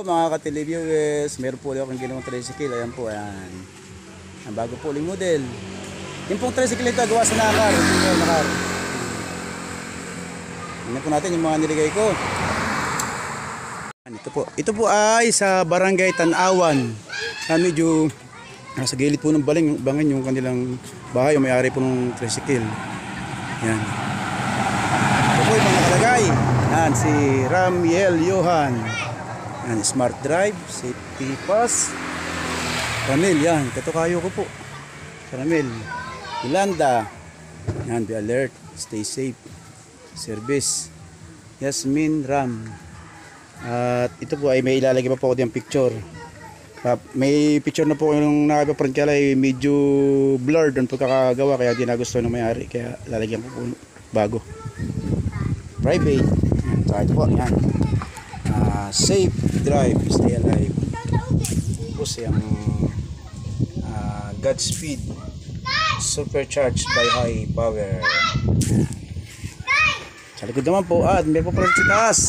mga ka-televiewers, meron po ulit akong ginawang tricycle. Ayan po, ayan. Ang bago po uling model. Yung pong tricycle ito gawa sa nakar. Tingnan po natin yung mga niligay ko. Ito po ay sa Barangay Tanawan. Medyo nasa gilid po ng bangin yung kanilang bahay, yung may-ari po ng tricycle. Yan. Ito po yung mga nakalagay. Yan, si Ramiel Johan. Yan, Smart Drive, Safety Pass. Ramil, yan, katukayo ko po. Ramil. Yolanda. Yan, be alert, stay safe. Service. Yasmin Ram. At ito po ay may ilalagay pa po ako diyang picture. May picture na po yung nakapaprint kaya ay medyo blurred ang pagkakagawa kaya di nagusto ng may-ari kaya lalagyan ko po bago. Private. So ito po, yan. Safe drive, stay alive. Tapos yung Godspeed supercharged by high power. Sa likod naman po, may po pala sa taas.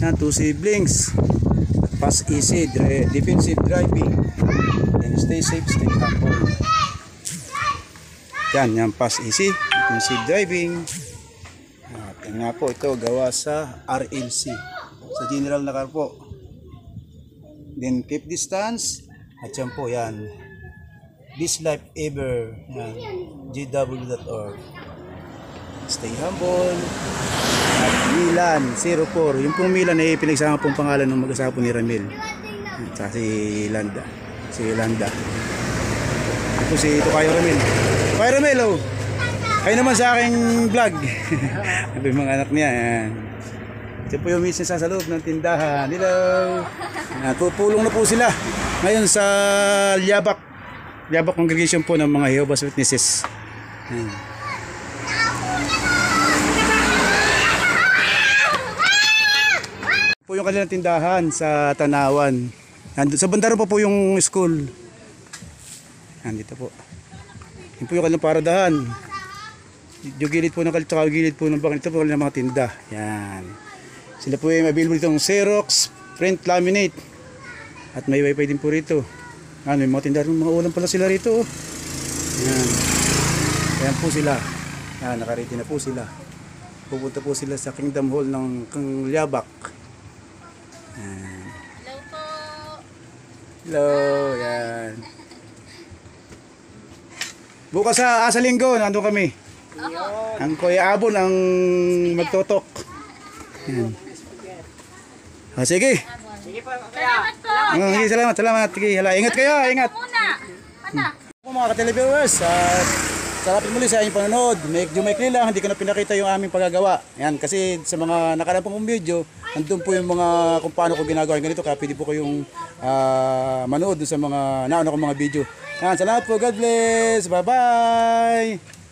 Yan, 2 siblings. Pass easy, defensive driving. Then stay safe, stay humble. Yan, pass easy, defensive driving. At yan nga po, ito gawa sa RLC. Sa general na car po. Then keep distance. At yan po, yan. This life ever. Yan. GW.org. Stay humble. At Milan 04. Yung pong Milan ay pinagsama pong pangalan ng mag-asawa po ni Ramil. At si Landa. Ito si Tukayo Ramil. Tukayo Ramil, oh. Kayo naman sa aking vlog. Ito yung mga anak niya. Yan. Ito po yung misis sa loob ng tindahan. Hello. Pupulong na po sila. Ngayon sa Liabak congregation po ng mga Jehovah's Witnesses. Yan. Po yung kanilang tindahan sa Tanawan. Nandun, sa Bandaro pa po yung school. Nandito po. Yun po yung kanilang paradahan. Yung gilid po ng kalitsaka, gilid po ng bangin. Ito po kanilang mga tinda. Yan. Sila po yung available itong Xerox, print, laminate. At may wifi din po rito. May mga tinda, mga ulam pala sila rito. Yan. Ayan po sila. Yan, nakariti na po sila. Pupunta po sila sa Kingdom Hall ng Liabak. Hello po. Hello, yan. Bukas sa linggo, nandun kami. Ang Kuya Abon ang magtotok. Yan. Sige. Sige po. Salamat po. Salamat. Sige, ingat kayo, ingat. Muna. Mga ka-televiewers, salamat muli sa inyong panonood. Medyo maikli lang, hindi ko na pinakita yung aming paggagawa. Yan, kasi sa mga nakaraan pong video, nandun po yung mga kung paano ko ginagawa yung ganito. Kaya pwede po kayong manood sa mga nauna kong mga video. Yan, salamat po. God bless. Bye-bye.